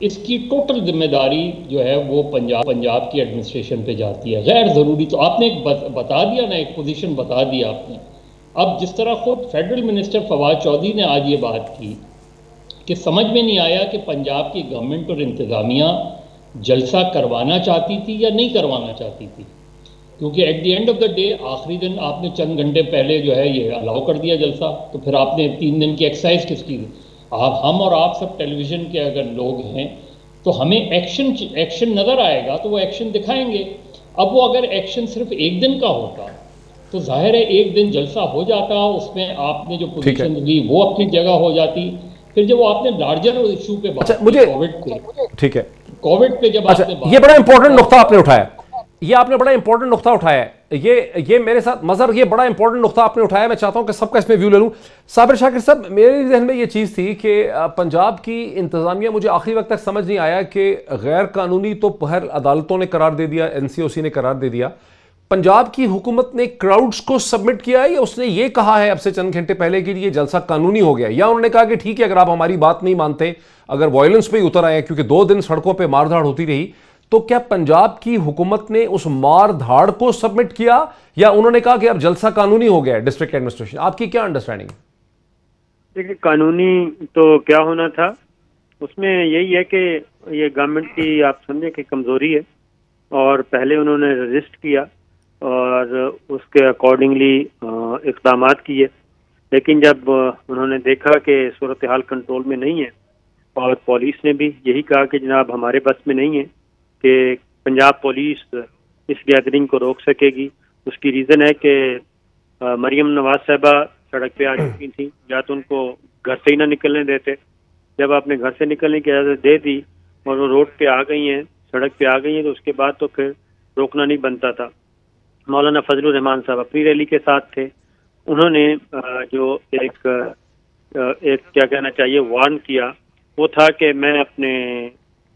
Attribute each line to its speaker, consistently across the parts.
Speaker 1: اس کی ٹوٹل ذمہ داری جو ہے وہ پنجاب کی ایڈمنسٹریشن پہ جاتی ہے. غیر ضروری تو آپ نے ایک بتا دیا نا، ایک پوزیشن بتا دیا آپ نے. اب جس طرح خود فیڈرل منسٹر فواد چودھری نے آج یہ بات کی کہ سمجھ میں نہیں آیا کہ پنجاب کی گورنمنٹ اور انتظامیہ جلسہ کروانا چاہتی تھی یا نہیں کروانا چاہتی تھی، کیونکہ at the end of the day آخری دن آپ نے چند گھنٹے پہلے جو ہے یہ الاؤ کر دیا جلسہ، تو پھر آپ نے 3 دن کی ایکسرسائز کس کی؟ ہم اور آپ سب ٹیلی ویژن کے اگر لوگ ہیں تو ہمیں ایکشن نظر آئے گا تو وہ ایکشن دکھائیں گے. اب وہ اگر ایکشن صرف 1 دن کا ہوتا تو ظاہر ہے 1 دن جلسہ ہو جاتا، اس میں آپ نے جو پوزیشن لی وہ اپنی جگہ ہو جاتی. پھر جب وہ آپ نے لارجر ایشو پہ بات کی کووڈ پہ، ٹھیک ہے، کووڈ پہ جب آپ نے
Speaker 2: یہ بڑا امپورٹنٹ نقطہ آپ نے اٹھایا، یہ آپ نے بڑا امپورٹنٹ نقطہ اٹھایا ہے، یہ میرے ساتھ مظہر یہ بڑا امپورٹنٹ نقطہ آپ نے اٹھایا. میں چاہتا ہوں کہ سب کا اس میں ویو لے لوں. صابر شاکر صاحب، میرے ذہن میں یہ چیز تھی کہ پنجاب کی انتظامیہ، مجھے آخری وقت تک سمجھ نہیں آیا کہ غیر قانونی تو ہر عدالتوں نے قرار دے دیا، این سی او سی نے قرار دے دیا، پنجاب کی حکومت نے کراؤڈز کو سبمٹ کیا ہے یا اس نے یہ کہا ہے اب سے چند گھنٹے پہلے کہ یہ جلسہ قانونی ہو گیا، یا انہوں نے کہا کہ ٹھیک ہے اگر آپ ہماری بات نہیں مانتے، اگر وائلنس پہ ہی اتر آئے، کیونکہ 2 دن سڑکوں پہ مار دھاڑ ہوتی رہی، تو کیا پنجاب کی حکومت نے اس مار دھاڑ کو سبمٹ کیا یا انہوں نے کہا کہ اب جلسہ قانونی ہو گیا ہے ڈسٹرکٹ ایڈمنسٹریشن؟ آپ کی کیا انڈرسٹینڈنگ؟
Speaker 3: دیکھیے، قانونی تو کیا ہونا تھا، اس میں یہی ہے کہ یہ گورنمنٹ کی آپ سمجھیں کہ کمزوری ہے، اور پہلے انہوں نے رجسٹ کیا اور اس کے اکارڈنگلی اقدامات کیے، لیکن جب انہوں نے دیکھا کہ صورتحال کنٹرول میں نہیں ہے، اور پولیس نے بھی یہی کہا کہ جناب ہمارے بس میں نہیں ہے کہ پنجاب پولیس اس گیدرنگ کو روک سکے گی. اس کی ریزن ہے کہ مریم نواز صاحبہ سڑک پہ آ چکی تھیں، یا تو ان کو گھر سے ہی نہ نکلنے دیتے. جب آپ نے گھر سے نکلنے کی اجازت دے دی اور وہ روڈ پہ آ گئی ہیں، سڑک پہ آ گئی ہیں، تو اس کے بعد تو پھر روکنا نہیں بنتا تھا. مولانا فضل الرحمان صاحب اپنی ریلی کے ساتھ تھے، انہوں نے جو ایک کیا کہنا چاہیے وارن کیا، وہ تھا کہ میں اپنے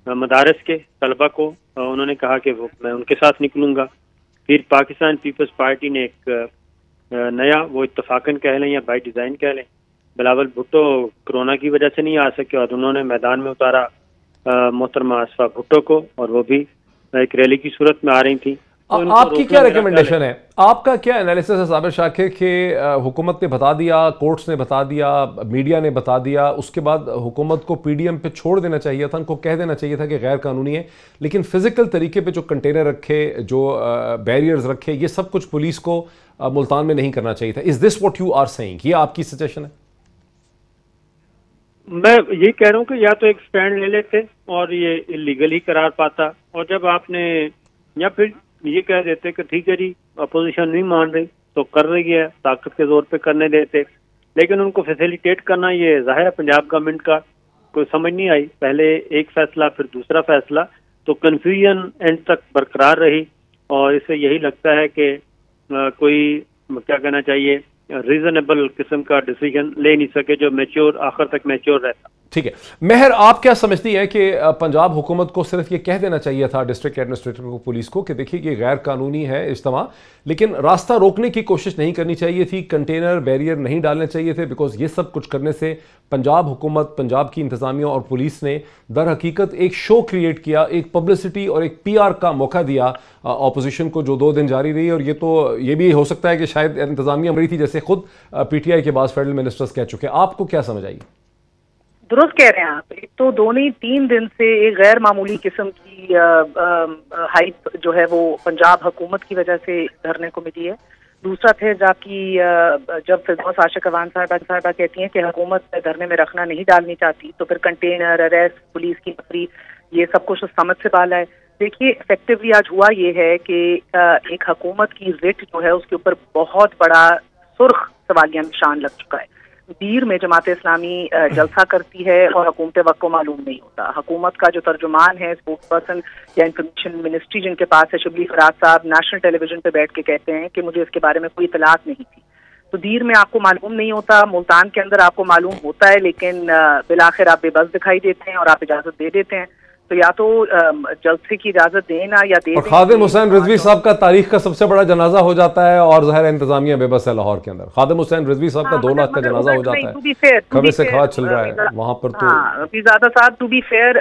Speaker 3: مدارس کے طلبہ کو انہوں نے کہا کہ میں ان کے ساتھ نکلوں گا. پھر پاکستان پیپلز پارٹی نے ایک نیا، وہ اتفاقاً کہہ لیں یا بائی ڈیزائن کہہ لیں، بلاول بھٹو کرونا کی وجہ سے نہیں آ سکے اور انہوں نے میدان میں اتارا محترمہ آصفہ بھٹو کو، اور وہ بھی ایک ریلی کی صورت میں آ رہی تھیں.
Speaker 2: آپ کی کیا ریکمنڈیشن ہے، آپ کا کیا انالیسس ہے صابر شاکر، کہ حکومت نے بتا دیا، کورٹس نے بتا دیا، میڈیا نے بتا دیا، اس کے بعد حکومت کو پی ڈی ایم پہ چھوڑ دینا چاہیے تھا، ان کو کہہ دینا چاہیے تھا کہ غیر قانونی ہے، لیکن فزیکل طریقے پہ جو کنٹینر رکھے، جو بیریئرز رکھے، یہ سب کچھ پولیس کو ملتان میں نہیں کرنا چاہیے تھا؟ Is this what you are seeing? یہ آپ کی سجیشن ہے؟
Speaker 3: میں یہ کہہ رہا ہوں کہ یا تو ایک سٹینڈ لے لیتے اور یہ لیگل ہی قرار پاتا، اور جب آپ نے یا پھر یہ کہہ دیتے کہ ٹھیک ہے جی اپوزیشن نہیں مان رہی تو کر رہی ہے، طاقت کے زور پہ کرنے دیتے. لیکن ان کو فیسیلیٹیٹ کرنا، یہ ظاہر ہے پنجاب گورنمنٹ کا کوئی سمجھ نہیں آئی. پہلے ایک فیصلہ پھر دوسرا فیصلہ، تو کنفیوژن اینڈ تک برقرار رہی، اور اس سے یہی لگتا ہے کہ کوئی کیا کہنا چاہیے ریزنیبل قسم کا ڈیسیجن لے نہیں سکے جو میچور آخر تک میچور رہتا.
Speaker 2: ٹھیک ہے مہر، آپ کیا سمجھتی ہیں کہ پنجاب حکومت کو صرف یہ کہہ دینا چاہیے تھا ڈسٹرکٹ ایڈمنسٹریٹر کو، پولیس کو، کہ دیکھیے یہ غیر قانونی ہے اجتماع، لیکن راستہ روکنے کی کوشش نہیں کرنی چاہیے تھی، کنٹینر بیریئر نہیں ڈالنے چاہیے تھے، بیکاز یہ سب کچھ کرنے سے پنجاب حکومت، پنجاب کی انتظامیہ اور پولیس نے در حقیقت ایک شو کریٹ کیا، ایک پبلسٹی اور ایک پی آر کا موقع دیا اپوزیشن کو، جو 2 دن جاری رہی. اور یہ بھی ہو سکتا ہے کہ شاید انتظامیہ مری تھی، جیسے خود پی ٹی آئی کے بعض فیڈرل منسٹرز کہہ چکے. آپ کو کیا سمجھ آئی؟
Speaker 4: درست کہہ رہے ہیں آپ. ایک تو 2-3 دن سے ایک غیر معمولی قسم کی ہائپ جو ہے وہ پنجاب حکومت کی وجہ سے دھرنے کو ملی ہے. دوسرا پھر جب فردوس عاشق اوان صاحبہ کہتی ہیں کہ حکومت دھرنے میں رکھنا نہیں ڈالنی چاہتی، تو پھر کنٹینر، اریسٹ، پولیس کی نفری، یہ سب کچھ سمجھ سے بالا ہے. دیکھیے ایفیکٹولی آج ہوا یہ ہے کہ ایک حکومت کی رٹ جو ہے اس کے اوپر بہت بڑا سرخ سوالیہ نشان لگ چکا ہے. دیر میں جماعت اسلامی جلسہ کرتی ہے اور حکومت وقت کو معلوم نہیں ہوتا. حکومت کا جو ترجمان ہے، اسپوکس پرسن یا انفارمیشن منسٹری جن کے پاس ہے، شبلی فراز صاحب، نیشنل ٹیلی ویژن پہ بیٹھ کے کہتے ہیں کہ مجھے اس کے بارے میں کوئی اطلاعات نہیں تھی. تو دیر میں آپ کو معلوم نہیں ہوتا، ملتان کے اندر آپ کو معلوم ہوتا ہے، لیکن بالآخر آپ بے بس دکھائی دیتے ہیں اور آپ اجازت دے دیتے ہیں. تو یا تو جلسے کی اجازت دینا یا دے دیں.
Speaker 2: خادم حسین رضوی صاحب کا تاریخ کا سب سے بڑا جنازہ ہو جاتا ہے، اور ظاہر انتظامیہ بے بس ہے لاہور کے اندر. خادم حسین رضوی صاحب کا 2 لاکھ کا جنازہ ہو جاتا ہے، کھبے سے کھاد چل رہا ہے وہاں پر. تو
Speaker 4: زیادہ صاحب ٹو بی فیئر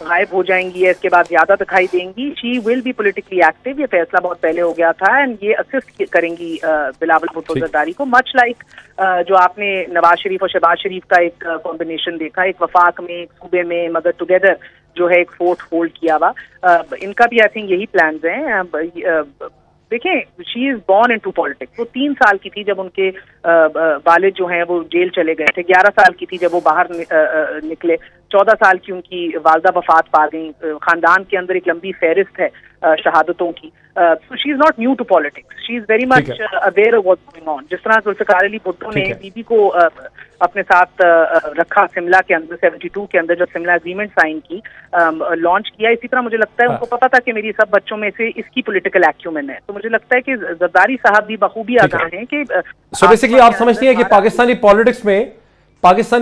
Speaker 4: غائب ہو جائیں گی یا اس کے بعد زیادہ دکھائی دیں گی. شی ول بی پولیٹیکلی ایکٹیو. یہ فیصلہ بہت پہلے ہو گیا تھا اینڈ یہ اسسٹ کریں گی بلاول بھٹو زرداری کو, مچ لائک جو آپ نے نواز شریف اور شہباز شریف کا ایک کمبینیشن دیکھا, ایک وفاق میں, ایک صوبے میں, مگر ٹوگیدر جو ہے ایک فورٹ ہولڈ کیا ہوا. ان کا بھی آئی تھنک یہی پلانز ہیں. دیکھیں, شی از بورن انٹو پالیٹکس. وہ 3 سال کی تھی جب ان کے والد جو ہیں وہ جیل چلے گئے تھے, 11 سال کی تھی جب وہ باہر نکلے, 14 سال کی ان کی والدہ وفات پا گئیں. خاندان کے اندر ایک لمبی فہرست ہے شہادتوں کی. So she is not new to politics. She is very much aware of what's going on. جس طرح ذوالفقار علی بھٹو نے بی بی کو اپنے ساتھ رکھا سملا کے اندر 72 کے اندر جب سملا اگریمنٹ سائن کی, لانچ کیا, اسی طرح مجھے لگتا ہے ان کو پتا تھا کہ میری سب بچوں میں سے اس کی پولیٹیکل ایکیومن ہے. تو مجھے لگتا ہے کہ زرداری صاحب بھی بخوبی آگاہ ہیں کہ
Speaker 2: بیسیکلی آپ سمجھتی ہیں کہ پاکستانی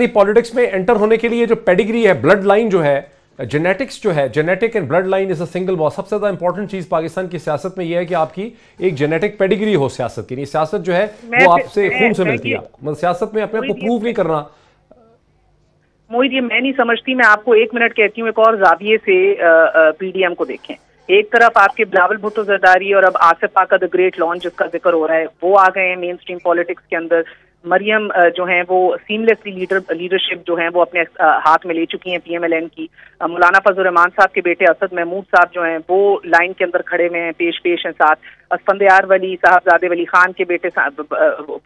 Speaker 2: پالیٹکس میں انٹر ہونے کے لیے جو پیڈیگری ہے, بلڈ لائن جو ہے, جینیٹکس جو ہے, genetic and blood line is a single wall. سب سے زیادہ امپورٹنٹ چیز پاکستان کی سیاست میں یہ ہے کہ آپ کی ایک جینیٹک پیڈیگری ہو سیاست کی. سیاست جو ہے وہ آپ سے خون سے ملتی ہے, مطلب سیاست میں اپنے کو پروو نہیں کرنا.
Speaker 4: موہت, یہ میں نہیں سمجھتی. میں آپ کو 1 منٹ کہتی ہوں, ایک اور زاویے سے پی ڈی ایم کو دیکھیں. ایک طرف آپ کے بلاول بھٹو زرداری اور اب آصف پاک کا دا گریٹ لانچ جس کا ذکر ہو رہا ہے, وہ آ گئے ہیں مین اسٹریم پالیٹکس کے اندر. مریم جو ہیں وہ سیملیسلی لیڈرشپ جو ہیں وہ اپنے ہاتھ میں لے چکی ہیں PMLN کی. مولانا فضل الرحمان صاحب کے بیٹے اسد محمود صاحب جو ہیں وہ لائن کے اندر کھڑے ہوئے ہیں, پیش ہیں ساتھ. اسفندیار ولی صاحبزادے ولی خان کے بیٹے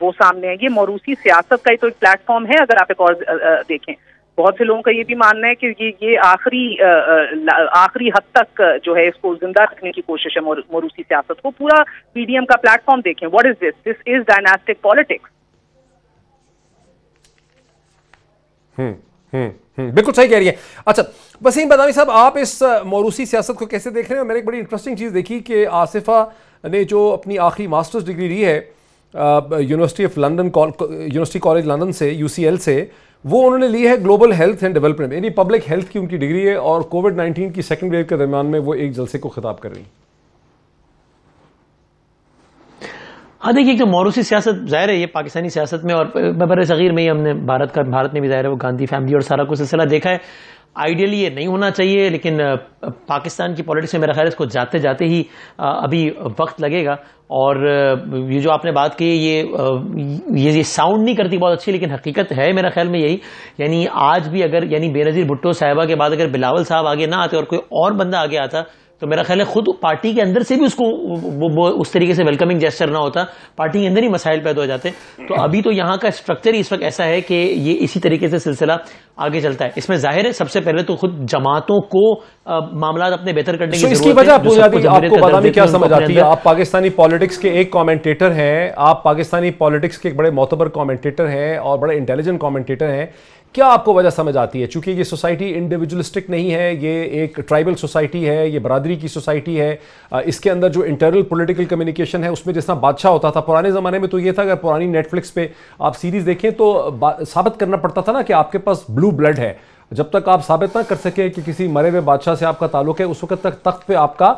Speaker 4: وہ سامنے ہیں. یہ موروثی سیاست کا ہی تو ایک پلیٹ فارم ہے. اگر آپ ایک اور دیکھیں, بہت سے لوگوں کا یہ بھی ماننا ہے کہ یہ آخری حد تک جو ہے اس کو زندہ رکھنے کی کوشش ہے موروثی سیاست کو. پورا PDM کا پلیٹ فارم دیکھیں, what is this is dynastic politics.
Speaker 2: بالکل صحیح کہہ رہی ہیں. اچھا وسیم بدامی صاحب, آپ اس موروثی سیاست کو کیسے دیکھ رہے ہیں؟ میں نے ایک بڑی انٹرسٹنگ چیز دیکھی کہ آصفہ نے جو اپنی آخری ماسٹرز ڈگری لی ہے یونیورسٹی کالج لندن سے, UCL سے, وہ انہوں نے لی ہے گلوبل ہیلتھ اینڈ ڈیولپمنٹ, یعنی پبلک ہیلتھ کی ان کی ڈگری ہے, اور کووڈ-19 کی سیکنڈ ویو کے درمیان میں وہ ایک جلسے کو خطاب کر رہی ہیں.
Speaker 5: ہاں دیکھیے, ایک تو موروثی سیاست ظاہر ہے یہ پاکستانی سیاست میں اور بر صغیر میں ہی ہم نے بھارت میں بھی ظاہر ہے وہ گاندھی فیملی اور سارا کچھ سلسلہ دیکھا ہے. آئیڈیلی یہ نہیں ہونا چاہیے, لیکن پاکستان کی پولیٹکس میں میرا خیال ہے اس کو جاتے جاتے ہی ابھی وقت لگے گا. اور یہ جو آپ نے بات کی یہ ساؤنڈ نہیں کرتی بہت اچھی, لیکن حقیقت ہے میرا خیال میں یہی. یعنی آج بھی اگر بینظیر بھٹو صاحبہ کے بعد اگر بلاول صاحب آگے نہ آتے اور کوئی اور بندہ آگے آتا تو میرا خیال ہے خود پارٹی کے اندر سے بھی اس کو اس طریقے سے ویلکمنگ جیسچر نہ ہوتا, پارٹی کے اندر ہی مسائل پیدا ہو جاتے. تو ابھی تو یہاں کا اسٹرکچر ہی اس وقت ایسا ہے کہ یہ اسی طریقے سے سلسلہ آگے چلتا ہے. اس میں ظاہر ہے سب سے پہلے تو خود جماعتوں کو معاملات اپنے بہتر کرنے کی ضرورت ہے.
Speaker 2: اس کی وجہ آپ کو بدامی کیا سمجھ آتی ہے؟ آپ پاکستانی پالیٹکس کے ایک کامنٹیٹر ہیں, آپ پاکستانی پالیٹکس کے ایک بڑے معتبر کامنٹیٹر ہیں اور بڑے انٹیلیجنٹ کامنٹیٹر ہیں. کیا آپ کو وجہ سمجھ آتی ہے؟ چونکہ یہ سوسائٹی انڈیویجولسٹک نہیں ہے, یہ ایک ٹرائبل سوسائٹی ہے, یہ برادری کی سوسائٹی ہے. اس کے اندر جو انٹرنل پولیٹیکل کمیونیکیشن ہے اس میں جس طرح بادشاہ ہوتا تھا پرانے زمانے میں, تو یہ تھا اگر پرانی نیٹ فلکس پہ آپ سیریز دیکھیں تو ثابت کرنا پڑتا تھا نا کہ آپ کے پاس بلو بلڈ ہے. جب تک آپ ثابت نہ کر سکیں کہ کسی مرے ہوئے بادشاہ سے آپ کا تعلق ہے, اس وقت تک تخت پہ آپ کا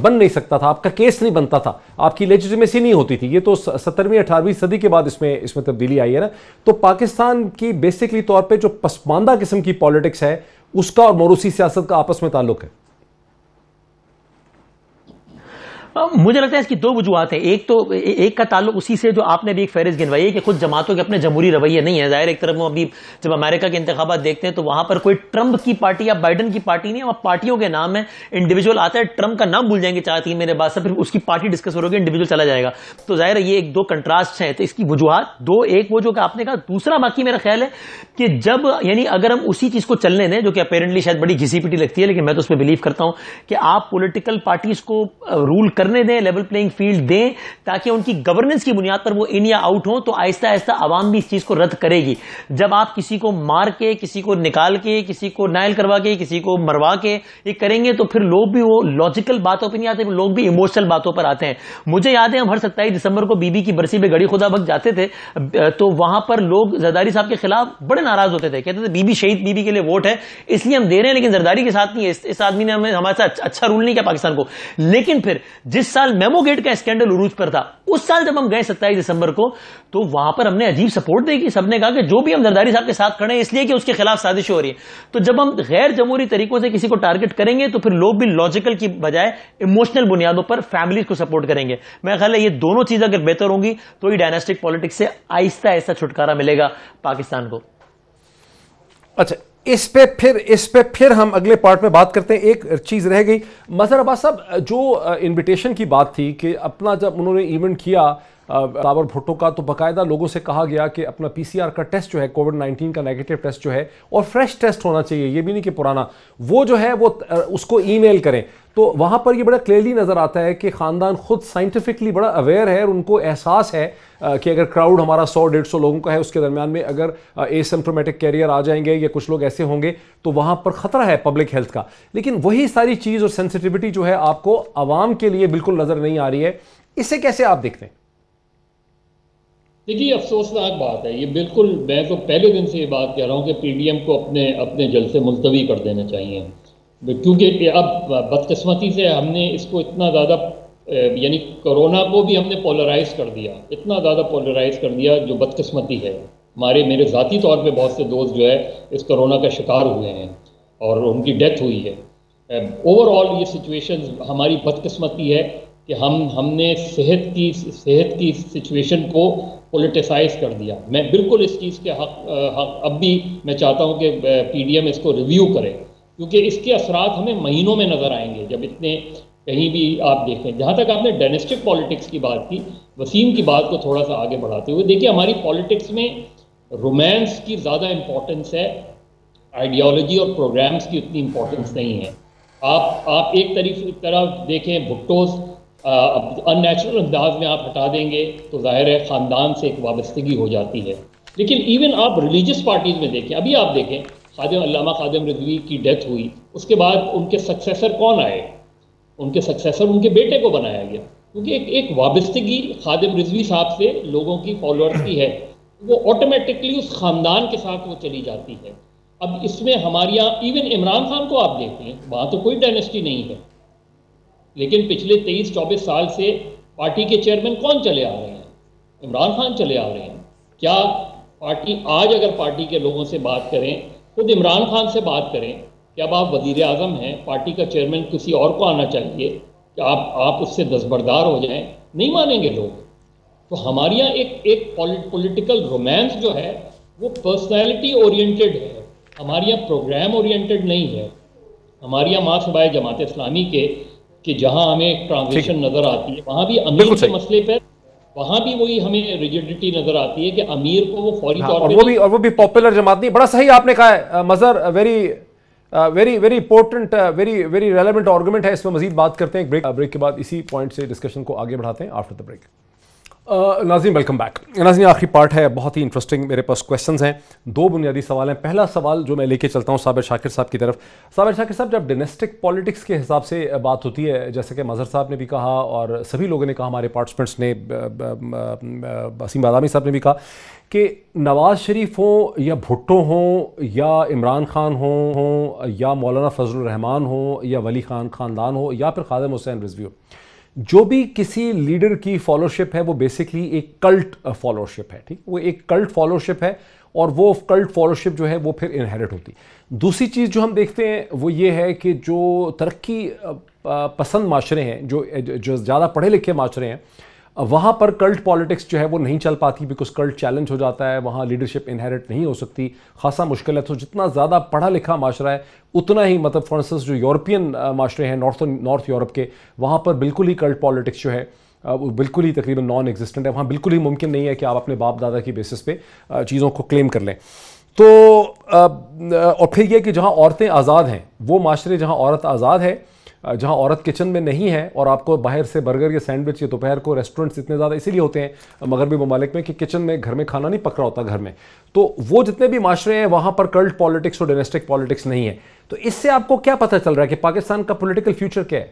Speaker 2: بن نہیں سکتا تھا, آپ کا کیس نہیں بنتا تھا, آپ کی لیجیٹیمیسی نہیں ہوتی تھی. یہ تو 17ویں 18ویں صدی کے بعد اس میں تبدیلی آئی ہے نا. تو پاکستان کی بیسکلی طور پہ جو پسماندہ قسم کی پالیٹکس ہے اس کا اور موروثی سیاست کا آپس میں تعلق ہے.
Speaker 5: مجھے لگتا ہے اس کی 2 وجوہات ہیں. ایک کا تعلق اسی سے جو آپ نے بھی ایک فہرست گنوائی ہے کہ خود جماعتوں کے اپنے جمہوری رویے نہیں ہے. ظاہر ایک طرف وہ ابھی جب امریکہ کے انتخابات دیکھتے ہیں تو وہاں پر کوئی ٹرمپ کی پارٹی یا بائیڈن کی پارٹی نہیں ہے, وہاں پارٹیوں کے نام ہے. انڈیویجول آتا ہے, ٹرمپ کا نام بھول جائیں گے 4-3 مہینے بعد سے, پھر اس کی پارٹی ڈسکس ہو گی, انڈیویجول چلا جائے گا. تو ظاہر ہے یہ 2 کنٹراسٹ ہیں. تو اس کی وجوہات 2, ایک وہ جو کہ آپ نے کہا, دوسرا باقی میرا خیال ہے کہ جب اگر ہم اسی چیز کو چلنے دیں جو کہ اپیرنٹلی شاید بڑی گھسی پیٹی لگتی ہے, لیکن میں تو اس پہ بلیو کرتا ہوں کہ آپ پولیٹیکل پارٹیز کو رول کرنے دیں, لیول پلینگ فیلڈ دیں تاکہ ان کی گورننس کی بنیاد پر وہ ان یا آؤٹ ہوں, تو آہستہ آہستہ عوام بھی اس چیز کو رد کرے گی. جب آپ کسی کو مار کے, کسی کو نکال کے, کسی کو نائل کروا کے, کسی کو مروا کے یہ کریں گے تو پھر لوگ بھی وہ لاجیکل باتوں پہ نہیں آتے, لوگ بھی ایموشنل باتوں پر آتے ہیں. مجھے یاد ہے ہم ہر 27 دسمبر کو بی بی کی برسی پہ گڑی خدا بخت جاتے تھے, تو وہاں پر لوگ زرداری صاحب کے خلاف بڑے ناراض ہوتے تھے, کہتے تھے بی بی شہید, بی بی کے لیے ووٹ ہے اس لیے ہم دے رہے ہیں, لیکن زرداری کے ساتھ نہیں ہے, اس آدمی نے ہمارے ساتھ اچھا رول نہیں کیا پاکستان کو. لیکن پھر جس سال میمو گیٹ کا اسکینڈل عروج پر تھا اس سال جب ہم گئے 27 دسمبر کو تو وہاں پر ہم نے عجیب سپورٹ دیکھی. سب نے کہا کہ جو بھی ہم زرداری صاحب کے ساتھ کھڑے ہیں اس لیے کہ اس کے خلاف سازش ہو رہی ہے. تو جب ہم غیر جمہوری طریقوں سے کسی کو ٹارگٹ کریں گے تو پھر لوگ بھی لاجیکل کی بجائے ایموشنل بنیادوں پر فیملیز کو سپورٹ کریں گے. میرا خیال ہے یہ دونوں چیزیں اگر بہتر ہوں گی تو یہ ڈائناسٹک پالیٹکس سے آہستہ آہستہ چھٹکارا ملے گا پاکستان کو.
Speaker 2: اچھا اس پہ پھر ہم اگلے پارٹ میں بات کرتے ہیں. ایک چیز رہ گئی مظہر عباس صاحب, جو انویٹیشن کی بات تھی کہ اپنا جب انہوں نے ایونٹ کیا بلاول بھٹو کا تو باقاعدہ لوگوں سے کہا گیا کہ اپنا پی سی آر کا ٹیسٹ جو ہے کووڈ-19 کا نیگیٹو ٹیسٹ جو ہے اور فریش ٹیسٹ ہونا چاہیے, یہ بھی نہیں کہ پرانا, وہ جو ہے وہ اس کو ای میل کریں. تو وہاں پر یہ بڑا کلیئرلی نظر آتا ہے کہ خاندان خود سائنٹیفکلی بڑا اویئر ہے اور ان کو احساس ہے کہ اگر کراؤڈ ہمارا 100-150 لوگوں کا ہے اس کے درمیان میں اگر ایسمپٹومیٹک کیریئر آ جائیں گے یا کچھ لوگ ایسے ہوں گے تو وہاں پر خطرہ ہے پبلک ہیلتھ کا. لیکن وہی ساری چیز اور سینسٹیوٹی جو ہے آپ کو عوام کے لیے بالکل نظر نہیں آ رہی ہے. اسے کیسے آپ دیکھتے ہیں؟
Speaker 1: دیکھیے افسوسناک بات ہے یہ, بالکل میں تو پہلے دن سے یہ بات کہہ رہا ہوں کہ پی ڈی ایم کو اپنے جلسے ملتوی کر دینے چاہیے, کیونکہ اب بدقسمتی سے ہم نے اس کو اتنا زیادہ یعنی کرونا کو بھی ہم نے پولرائز کر دیا, اتنا زیادہ پولرائز کر دیا جو بدقسمتی ہے. میرے ذاتی طور پہ بہت سے دوست جو ہے اس کرونا کا شکار ہوئے ہیں اور ان کی ڈیتھ ہوئی ہے. اوور آل یہ سچویشن ہماری بدقسمتی ہے کہ ہم نے صحت کی سچویشن کو پولیٹیسائز کر دیا. میں بالکل اس چیز کے حق اب بھی میں چاہتا ہوں کہ پی ڈی ایم اس کو ریویو کرے, کیونکہ اس کے اثرات ہمیں مہینوں میں نظر آئیں گے جب اتنے کہیں بھی آپ دیکھیں. جہاں تک آپ نے ڈائناسٹک پالیٹکس کی بات کی, وسیم کی بات کو تھوڑا سا آگے بڑھاتے ہوئے دیکھیے ہماری پالیٹکس میں رومانس کی زیادہ امپورٹنس ہے, آئیڈیالوجی اور پروگرامز کی اتنی امپورٹنس نہیں ہے. آپ ایک طرف دیکھیں بھٹوز ان نیچرل انداز میں آپ ہٹا دیں گے تو ظاہر ہے خاندان سے ایک وابستگی ہو جاتی ہے. لیکن ایون آپ ریلیجس پارٹیز میں دیکھیں, ابھی آپ دیکھیں علامہ خادم رضوی کی ڈیتھ ہوئی, اس کے بعد ان کے سکسیسر کون آئے؟ ان کے سکسیسر ان کے بیٹے کو بنایا گیا, کیونکہ ایک وابستگی خادم رضوی صاحب سے لوگوں کی فالوورز کی ہے, وہ آٹومیٹکلی اس خاندان کے ساتھ وہ چلی جاتی ہے. اب اس میں ہمارے یہاں ایون عمران خان کو آپ دیکھیں, وہاں تو کوئی ڈائنیسٹی نہیں ہے, لیکن پچھلے 23-24 سال سے پارٹی کے چیئرمین کون چلے آ رہے ہیں؟ عمران خان چلے آ رہے ہیں. کیا پارٹی آج اگر پارٹی کے لوگوں سے بات کریں, خود عمران خان سے بات کریں کہ اب آپ وزیر اعظم ہیں, پارٹی کا چیئرمین کسی اور کو آنا چاہیے کہ آپ اس سے دستبردار ہو جائیں, نہیں مانیں گے لوگ. تو ہمارے یہاں ایک پولیٹیکل رومانس جو ہے وہ پرسنالٹی اورینٹڈ ہے, ہمارے یہاں پروگرام اورینٹڈ نہیں ہے. ہمارے یہاں ماں سبائے جماعت اسلامی کے کہ جہاں ہمیں ایک ٹرانزیشن نظر آتی ہے, وہاں بھی امیر کے مسئلے پر وہاں بھی وہی ہمیں ریجیڈیٹی نظر آتی ہے کہ امیر کو وہ فوری طور پہ
Speaker 2: اور وہ بھی پاپولر جماعت نہیں. بڑا صحیح آپ نے کہا ہے Mazhar, very important very relevant argument ہے. اس میں مزید بات کرتے ہیں بریک کے بعد, اسی پوائنٹ سے ڈسکشن کو آگے بڑھاتے ہیں آفٹر دا بریک. ناظرین ویلکم بیک. ناظرین آخری پارٹ ہے, بہت ہی انٹرسٹنگ. میرے پاس کویسچنز ہیں, 2 بنیادی سوال ہیں. پہلا سوال جو میں لے کے چلتا ہوں صابر شاکر صاحب کی طرف. صابر شاکر صاحب, جب ڈائناسٹک پالیٹکس کے حساب سے بات ہوتی ہے, جیسے کہ مظہر صاحب نے بھی کہا اور سبھی لوگوں نے کہا, ہمارے پارٹیسپینٹس نے, وسیم بادامی صاحب نے بھی کہا کہ نواز شریف ہوں یا بھٹو ہوں یا عمران خان ہوں یا مولانا فضل الرحمان ہوں یا ولی خان خاندان ہو یا پھر خادم حسین رضوی ہو, جو بھی کسی لیڈر کی فالوشپ ہے وہ بیسکلی ایک کلٹ فالوشپ ہے. ٹھیک, وہ ایک کلٹ فالوشپ ہے اور وہ کلٹ فالوشپ جو ہے وہ پھر انہیرٹ ہوتی. دوسری چیز جو ہم دیکھتے ہیں وہ یہ ہے کہ جو ترقی پسند معاشرے ہیں, جو زیادہ پڑھے لکھے معاشرے ہیں, وہاں پر کلٹ پالیٹکس جو ہے وہ نہیں چل پاتی, بیکاز کلٹ چیلنج ہو جاتا ہے, وہاں لیڈرشپ انہیرٹ نہیں ہو سکتی, خاصا مشکل ہے. تو جتنا زیادہ پڑھا لکھا معاشرہ ہے اتنا ہی, مطلب فار انسٹنس جو یورپین معاشرے ہیں نارتھ یورپ کے, وہاں پر بالکل ہی کلٹ پالیٹکس جو ہے وہ بالکل ہی تقریباً نان ایگزسٹنٹ ہے. وہاں بالکل ہی ممکن نہیں ہے کہ آپ اپنے باپ دادا کی بیسس پہ چیزوں کو کلیم کر لیں. تو اور پھر یہ کہ جہاں عورتیں آزاد ہیں, وہ معاشرے جہاں عورت آزاد ہے, جہاں عورت کچن میں نہیں ہے, اور آپ کو باہر سے برگر یا سینڈوچ یا دوپہر کو ریسٹورنٹس اتنے زیادہ اسی لیے ہوتے ہیں مغربی ممالک میں کہ کچن میں گھر میں کھانا نہیں پک رہا ہوتا گھر میں, تو وہ جتنے بھی معاشرے ہیں وہاں پر کلٹ پالیٹکس اور ڈائناسٹک پالیٹکس نہیں ہے. تو اس سے آپ کو کیا پتہ چل رہا ہے کہ پاکستان کا پولیٹیکل فیوچر کیا ہے؟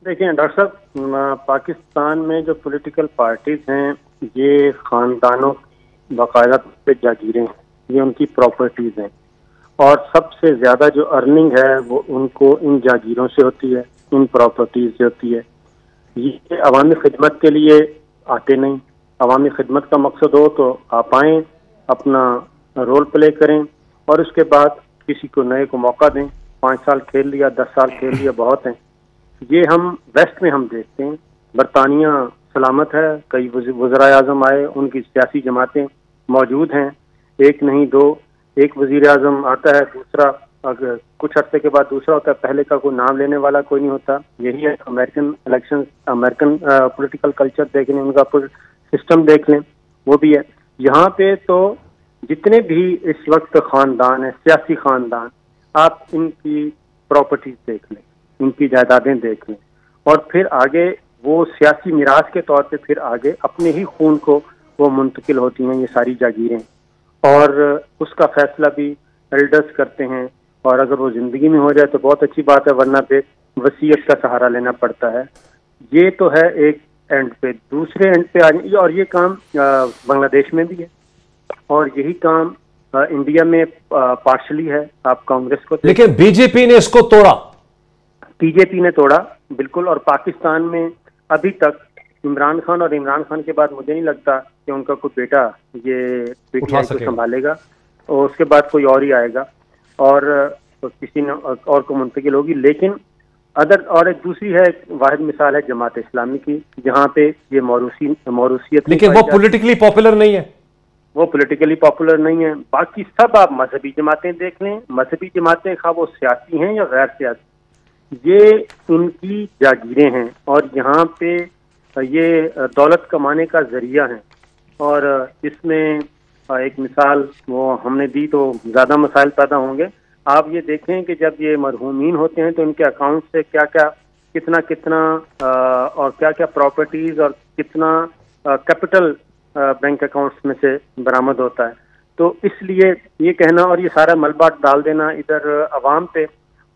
Speaker 3: دیکھیں ڈاکٹر صاحب, پاکستان میں جو پولیٹیکل پارٹیز ہیں یہ خاندانوں کی باقاعدہ پہ جاگیریں ہیں, یہ ان کی پراپرٹیز ہیں, اور سب سے زیادہ جو ارننگ ہے وہ ان کو ان جاگیروں سے ہوتی ہے. ان پراپرٹیز جو ہوتی ہے یہ عوامی خدمت کے لیے آتے نہیں. عوامی خدمت کا مقصد ہو تو آپ آئیں, اپنا رول پلے کریں اور اس کے بعد کسی کو نئے کو موقع دیں. 5 سال کھیل لیا, 10 سال کھیل لیا, بہت ہیں. یہ ہم ویسٹ میں ہم دیکھتے ہیں. برطانیہ سلامت ہے, کئی وزرائے اعظم آئے, ان کی سیاسی جماعتیں موجود ہیں, ایک نہیں دو. ایک وزیر اعظم آتا ہے, دوسرا اگر کچھ عرصے کے بعد دوسرا ہوتا ہے, پہلے کا کوئی نام لینے والا کوئی نہیں ہوتا. یہی ہے American election, American political culture دیکھ لیں, ان کا سسٹم دیکھ لیں, وہ بھی ہے. یہاں پہ تو جتنے بھی اس وقت خاندان ہیں, سیاسی خاندان, آپ ان کی پراپرٹیز دیکھ لیں, ان کی جائیدادیں دیکھ لیں, اور پھر آگے وہ سیاسی میراث کے طور پہ پھر آگے اپنے ہی خون کو وہ منتقل ہوتی ہیں یہ ساری جاگیریں, اور اس کا فیصلہ بھی ایلڈرز کرتے ہیں. اور اگر وہ زندگی میں ہو جائے تو بہت اچھی بات ہے, ورنہ پہ وصیت کا سہارا لینا پڑتا ہے. یہ تو ہے ایک اینڈ پہ. دوسرے اینڈ پہ اور یہ کام بنگلہ دیش میں بھی ہے, اور یہی کام انڈیا میں پارشلی ہے. آپ کانگریس کو,
Speaker 2: لیکن بی جے پی نے اس کو توڑا,
Speaker 3: بی جے پی نے توڑا بالکل. اور پاکستان میں ابھی تک عمران خان, اور عمران خان کے بعد مجھے نہیں لگتا کہ ان کا کوئی بیٹا یہ پی ٹی آئی کو سنبھالے گا, اور اس کے بعد کوئی اور ہی آئے گا, اور کسی نے اور کو منتقل ہوگی. لیکن اور ایک دوسری ہے, واحد مثال ہے جماعت اسلامی کی, جہاں پہ یہ موروثیت,
Speaker 2: لیکن وہ پولیٹیکلی پاپولر نہیں ہے.
Speaker 3: وہ پولیٹیکلی پاپولر نہیں ہے. باقی سب آپ مذہبی جماعتیں دیکھ لیں, مذہبی جماعتیں خواہ وہ سیاسی ہیں یا غیر سیاسی, یہ ان کی جاگیریں ہیں, اور یہاں پہ یہ دولت کمانے کا ذریعہ ہیں. اور اس میں ایک مثال وہ ہم نے دی تو زیادہ مسائل پیدا ہوں گے. آپ یہ دیکھیں کہ جب یہ مرحومین ہوتے ہیں تو ان کے اکاؤنٹ سے کتنا اور کیا پراپرٹیز اور کتنا کیپٹل بینک اکاؤنٹس میں سے برآمد ہوتا ہے. تو اس لیے یہ کہنا اور یہ سارا ملبہ ڈال دینا ادھر عوام پہ,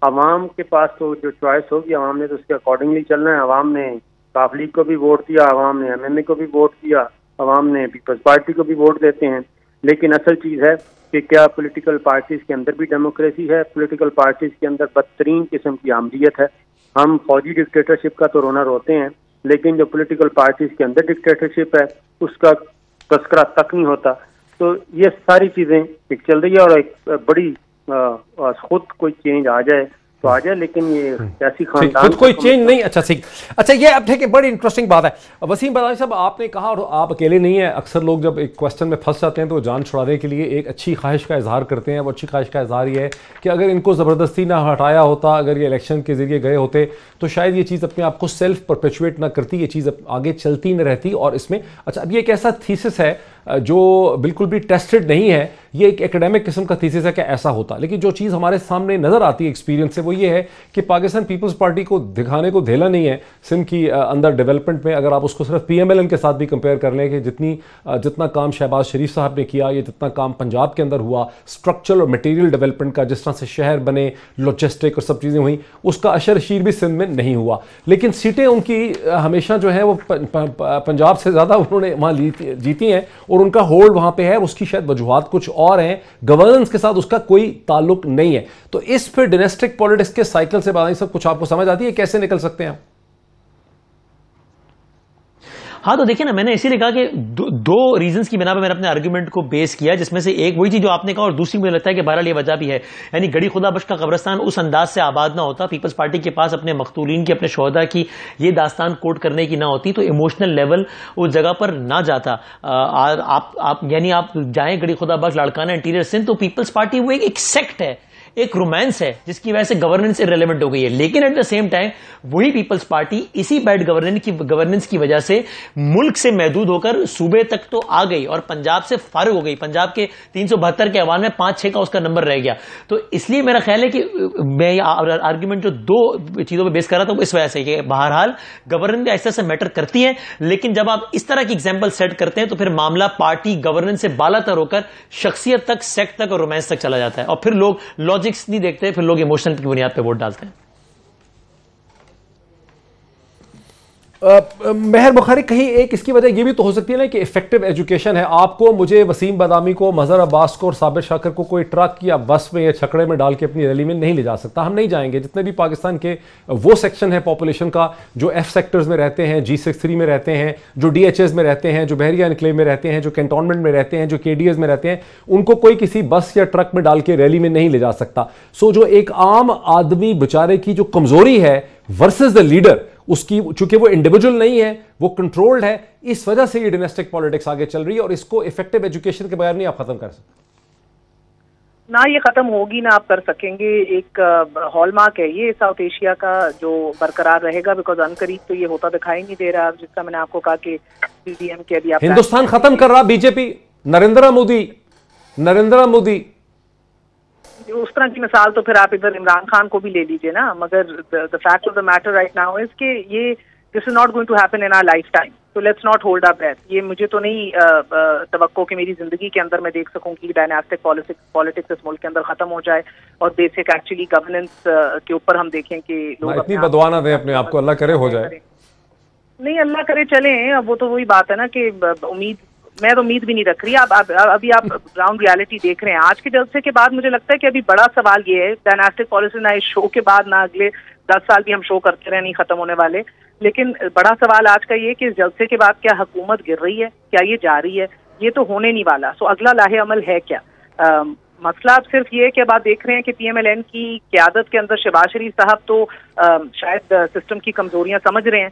Speaker 3: عوام کے پاس تو جو چوائس ہوگی عوام نے تو اس کے اکارڈنگلی چلنا ہے. عوام نے کاف لیگ کو بھی ووٹ دیا, عوام نے ایم ایم اے کو بھی ووٹ دیا, عوام نے پیپلز پارٹی کو بھی ووٹ دیتے ہیں. لیکن اصل چیز ہے کہ کیا پولیٹیکل پارٹیز کے اندر بھی ڈیموکریسی ہے؟ پولیٹیکل پارٹیز کے اندر بدترین قسم کی آمدیت ہے. ہم فوجی ڈکٹیٹرشپ کا تو رونا روتے ہیں, لیکن جو پولیٹیکل پارٹیز کے اندر ڈکٹیٹرشپ ہے اس کا تذکرہ تک نہیں ہوتا. تو یہ ساری چیزیں ایک چل رہی ہے, اور ایک بڑی خود کوئی چینج آ جائے تو آ جائے, لیکن یہ سیاسی خاندان
Speaker 2: کوئی چینج نہیں. اچھا یہ اب دیکھیں بڑی انٹرسٹنگ بات ہے. وسیم بدائی صاحب, آپ نے کہا, اور آپ اکیلے نہیں ہیں, اکثر لوگ جب ایک کوشچن میں پھنس جاتے ہیں تو جان چھڑانے کے لیے ایک اچھی خواہش کا اظہار کرتے ہیں. وہ اچھی خواہش کا اظہار یہ ہے کہ اگر ان کو زبردستی نہ ہٹایا ہوتا, اگر یہ الیکشن کے ذریعے گئے ہوتے تو شاید یہ چیز اپنے آپ کو سیلف پرپیچویٹ نہ کرتی, یہ چیز آگے چلتی نہ رہتی. اور اس میں اچھا اب یہ ایک ایسا تھیسس ہے جو بالکل بھی ٹیسٹڈ نہیں ہے, یہ ایک ایکڈیمک قسم کا تھیسس ہے کہ ایسا ہوتا. لیکن جو چیز ہمارے سامنے نظر آتی ہے ایکسپیرینس سے وہ یہ ہے کہ پاکستان پیپلز پارٹی کو دکھانے کو دھیلا نہیں ہے سندھ کی اندر ڈیولپمنٹ میں. اگر آپ اس کو صرف پی ایم ایل این کے ساتھ بھی کمپیئر کر لیں کہ جتنا کام شہباز شریف صاحب نے کیا, یہ جتنا کام پنجاب کے اندر ہوا اسٹرکچرل اور مٹیریل ڈیولپمنٹ کا, جس طرح سے شہر بنے, لاجسٹک اور سب چیزیں ہوئیں, اس کا اشر اشیر بھی سندھ میں نہیں ہوا. لیکن سیٹیں ان کی ہمیشہ جو ہے وہ پنجاب سے زیادہ انہوں نے وہاں جیتی ہیں, اور ان کا ہولڈ وہاں پہ ہے. اس کی شاید وجوہات کچھ اور ہیں, گورننس کے ساتھ اس کا کوئی تعلق نہیں ہے. تو اس پہ ڈائنسٹک پولیٹکس کے سائیکل سے بات سب کچھ آپ کو سمجھ آتی ہے, کیسے نکل سکتے ہیں؟
Speaker 5: ہاں تو دیکھیں نا, میں نے اسی لیے کہا کہ دو ریزنز کی بنا پہ میں نے اپنے آرگیومنٹ کو بیس کیا, جس میں سے ایک وہی چیز جو آپ نے کہا, اور دوسری مجھے لگتا ہے کہ بہرحال یہ وجہ بھی ہے. یعنی گڑی خدا بخش کا قبرستان اس انداز سے آباد نہ ہوتا, پیپلز پارٹی کے پاس اپنے مقتولین کی, اپنے شہداء کی یہ داستان کوٹ کرنے کی نہ ہوتی, تو ایموشنل لیول اس جگہ پر نہ جاتا. آپ جائیں گڑی خدا بخش, لاڑکانہ, انٹیریئر سندھ, تو پیپلز پارٹی وہ ایک سیکٹ ہے, ایک رومانس ہے جس کی وجہ سے گورننس ارریلیونٹ ہو گئی ہے. لیکن ایٹ دا سیم ٹائم وہی پیپلز پارٹی اسی بیڈ گورننس کی وجہ سے ملک سے محدود ہو کر صوبے تک تو آ گئی اور پنجاب سے فارغ ہو گئی. پنجاب کے 372 کے ایوان میں 5-6 کا اس کا نمبر رہ گیا. تو اس لیے میرا خیال ہے کہ میں آرگیومنٹ جو دو چیزوں پہ بیس کر رہا تھا وہ اس وجہ سے کہ بہرحال گورننس ایسا سے میٹر کرتی ہے, لیکن جب آپ اس طرح کی ایگزامپل سیٹ کرتے ہیں تو پھر معاملہ پارٹی گورننس سے بالا تر ہو کر شخصیت تک, سیکٹ تک اور رومانس تک چلا جاتا ہے, اور پھر لوگ لاجکس نہیں دیکھتے, پھر لوگ ایموشنل کی بنیاد پہ ووٹ ڈالتے ہیں.
Speaker 2: مہر بخاری کہیں ایک اس کی وجہ یہ بھی تو ہو سکتی ہے نا کہ افیکٹو ایجوکیشن ہے. آپ کو, مجھے, وسیم بدامی کو, مظہر عباس کو اور صابر شاکر کو کوئی ٹرک یا بس میں یا چھکڑے میں ڈال کے اپنی ریلی میں نہیں لے جا سکتا. ہم نہیں جائیں گے. جتنے بھی پاکستان کے وہ سیکشن ہے پاپولیشن کا جو ایف سیکٹرز میں رہتے ہیں, G63 میں رہتے ہیں, جو DHS میں رہتے ہیں, جو بحریہ انکلیو میں رہتے ہیں, جو کینٹونمنٹ میں رہتے ہیں, جو KDS میں رہتے ہیں, ان کو کوئی کسی بس یا ٹرک میں ڈال کے ریلی میں نہیں لے جا سکتا. سو جو ایک عام آدمی بیچارے کی جو کمزوری ہے ورسز دا لیڈر, اس کی چونکہ وہ انڈیویجول نہیں ہے, وہ کنٹرولڈ ہے, اس وجہ سے یہ ڈیناسٹک پالیٹکس آگے چل رہی ہے, اور اس کو افیکٹو ایجوکیشن کے بغیر نہیں آپ ختم کر سکتے.
Speaker 4: نہ یہ ختم ہوگی نہ آپ کر سکیں گے. ایک ہال مارک ہے یہ ساؤتھ ایشیا کا جو برقرار رہے گا, بیکاز ان قریب تو یہ ہوتا دکھائی نہیں دے رہا, جس کا میں نے آپ کو کہا کہ PDM کے ابھی
Speaker 2: ہندوستان ختم کر رہا بی جے پی, نریندر مودی.
Speaker 4: اس طرح کی مثال تو پھر آپ ادھر عمران خان کو بھی لے لیجئے نا, مگر the fact of the matter right now is کہ یہ this is not going to happen in our lifetime, so let's not hold our breath. یہ مجھے تو نہیں توقع کہ میری زندگی کے اندر میں دیکھ سکوں کہ ڈائناسٹک پالیٹکس اس ملک کے اندر ختم ہو جائے اور بیسک ایکچولی گورننس کے اوپر ہم دیکھیں کہ لوگ
Speaker 2: اتنی بدوا نہ دیں اپنے آپ کو, اللہ کرے ہو جائے.
Speaker 4: نہیں اللہ کرے چلیں. اب وہ تو وہی بات ہے نا کہ میں تو امید بھی نہیں رکھ رہی. ابھی آپ گراؤنڈ ریالٹی دیکھ رہے ہیں. آج کے جلسے کے بعد مجھے لگتا ہے کہ ابھی بڑا سوال یہ ہے, ڈائناسٹک پالیسی نہ اس شو کے بعد نہ اگلے 10 سال بھی ہم شو کرتے رہے, نہیں ختم ہونے والے, لیکن بڑا سوال آج کا یہ کہ اس جلسے کے بعد کیا حکومت گر رہی ہے, کیا یہ جاری ہے, یہ تو ہونے نہیں والا. سو اگلا لاہ عمل ہے کیا. مسئلہ اب صرف یہ ہے کہ اب آپ دیکھ رہے ہیں کہ PMLN کی قیادت کے اندر شہباز شریف صاحب تو شاید سسٹم کی کمزوریاں سمجھ رہے ہیں.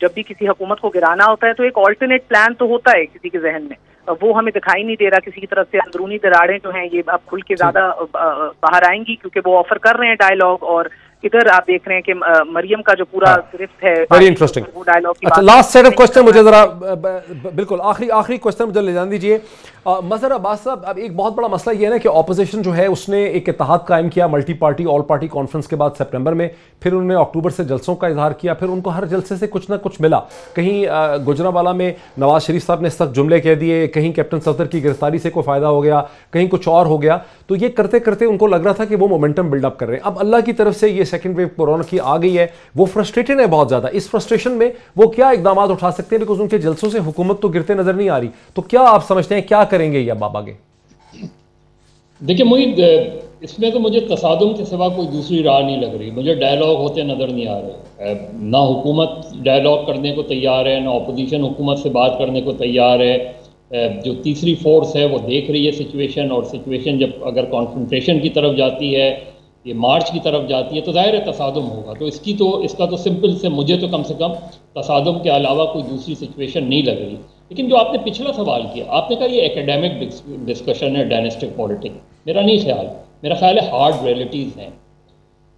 Speaker 4: جب بھی کسی حکومت کو گرانا ہوتا ہے تو ایک آلٹرنیٹ پلان تو ہوتا ہے کسی کے ذہن میں, وہ ہمیں دکھائی نہیں دے رہا. کسی کی طرف سے اندرونی دراڑیں جو ہیں یہ اب کھل کے زیادہ باہر آئیں گی, کیونکہ وہ آفر کر رہے ہیں ڈائلاگ, اور ادھر آپ دیکھ رہے ہیں کہ مریم کا جو پورا گرفت ہے
Speaker 2: ویری انٹرسٹنگ.
Speaker 4: وہ ڈائلاگ کی بات.
Speaker 2: لاسٹ سیٹ آف کوسچن مجھے ذرا بالکل آخری کوسچن مجھے لے جان دیجیے. مظہر عباس صاحب, اب ایک بہت بڑا مسئلہ یہ ہے نا کہ اپوزیشن جو ہے اس نے ایک اتحاد قائم کیا ملٹی پارٹی آل پارٹی کانفرنس کے بعد سپٹمبر میں, پھر انہوں نے اکتوبر سے جلسوں کا اظہار کیا, پھر ان کو ہر جلسے سے کچھ نہ کچھ ملا. کہیں گجرانوالہ میں نواز شریف صاحب نے سخت جملے کہہ دیے, کہیں کیپٹن صفدر کی گرفتاری سے کوئی فائدہ ہو گیا, کہیں کچھ اور ہو گیا. تو یہ کرتے کرتے ان کو لگ رہا تھا کہ وہ مومنٹم بلڈ اپ کر رہے ہیں. اب اللہ کی طرف سے یہ سیکنڈ ویو کورونا کی آ گئی ہے, وہ فرسٹریٹڈ ہے بہت زیادہ. اس فرسٹریشن میں وہ کیا اقدامات اٹھا سکتے ہیں, بیکاز ان کے جلسوں سے حکومت تو گرتے نظر نہیں آ رہی. تو کیا آپ سمجھتے ہیں کیا کریں گے یہ اب آگے؟
Speaker 1: دیکھیں معید, اس میں تو مجھے تصادم کے سوا کوئی دوسری راہ نہیں لگ رہی. مجھے ڈائلاگ ہوتے نظر نہیں آ رہے. نہ حکومت ڈائلاگ کرنے کو تیار ہے, نہ اپوزیشن حکومت سے بات کرنے کو تیار ہے. جو تیسری فورس ہے وہ دیکھ رہی ہے سچویشن, اور سچویشن جب اگر کانفرنٹیشن کی طرف جاتی ہے, یہ مارچ کی طرف جاتی ہے, تو ظاہر ہے تصادم ہوگا. تو اس کا تو سمپل سے مجھے تو کم سے کم تصادم کے علاوہ کوئی دوسری سچویشن نہیں لگ رہی. لیکن جو آپ نے پچھلا سوال کیا, آپ نے کہا یہ اکیڈیمک ڈسکشن ہے ڈائناسٹک پالیٹکس. میرا نہیں خیال, میرا خیال ہے ہارڈ ریئلٹیز ہیں.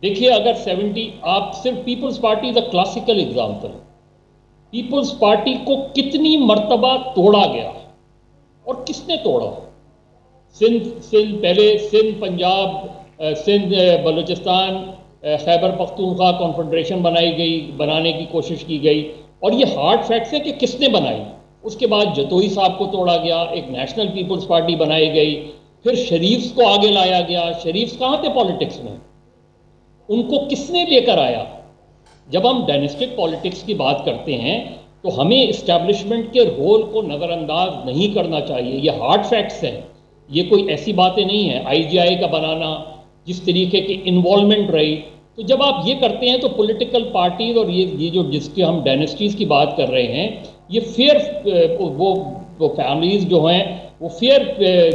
Speaker 1: دیکھیے اگر 70 آپ صرف Peoples Party the classical example, Peoples Party کو کتنی مرتبہ توڑا گیا اور کس نے توڑا. سندھ پہلے سندھ, پنجاب, سندھ, بلوچستان, خیبر پختونخوا کانفیڈریشن بنانے کی کوشش کی گئی, اور یہ ہارڈ فیکٹس ہے کہ کس نے بنائی. اس کے بعد جتوئی صاحب کو توڑا گیا, ایک نیشنل پیپلز پارٹی بنائی گئی, پھر شریفز کو آگے لایا گیا. شریفز کہاں تھے پالیٹکس میں, ان کو کس نے لے کر آیا. جب ہم ڈائناسٹک پالیٹکس کی بات کرتے ہیں تو ہمیں اسٹیبلشمنٹ کے رول کو نظر انداز نہیں کرنا چاہیے. یہ ہارڈ فیکٹس ہیں, یہ کوئی ایسی باتیں نہیں ہیں. IGI کا بنانا, جس طریقے کی انوالومنٹ رہی, تو جب آپ یہ کرتے ہیں تو پولیٹیکل پارٹیز اور یہ جو جس کے ہم ڈائناسٹیز کی بات کر رہے ہیں, یہ فیئر وہ فیملیز جو ہیں وہ فیئر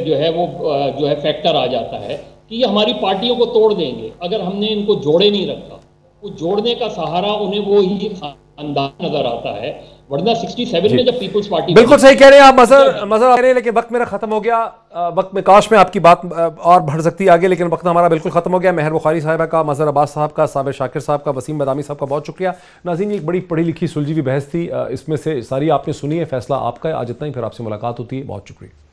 Speaker 1: جو ہے فیکٹر آ جاتا ہے کہ یہ ہماری پارٹیوں کو توڑ دیں گے اگر ہم نے ان کو جوڑے نہیں رکھا. وہ جوڑنے کا سہارا انہیں وہی خاندان نظر آتا ہے, ورنہ 67 میں جب پیپلز پارٹی.
Speaker 2: بالکل صحیح کہہ رہے ہیں آپ مظہر کہہ رہے ہیں, لیکن وقت میرا ختم ہو گیا. وقت میں کاش میں آپ کی بات اور بڑھ سکتی ہے آگے, لیکن وقت ہمارا بالکل ختم ہو گیا. مہر بخاری صاحبہ کا, مظہر عباس صاحب کا, صابر شاکر صاحب کا, وسیم بدامی صاحب کا بہت شکریہ. ناظرین, یہ ایک بڑی پڑھی لکھی سلجھی ہوئی بحث تھی, اس میں سے ساری آپ نے سنی ہے, فیصلہ آپ کا ہے. آج اتنا ہی, پھر آپ سے ملاقات ہوتی ہے. بہت شکریہ.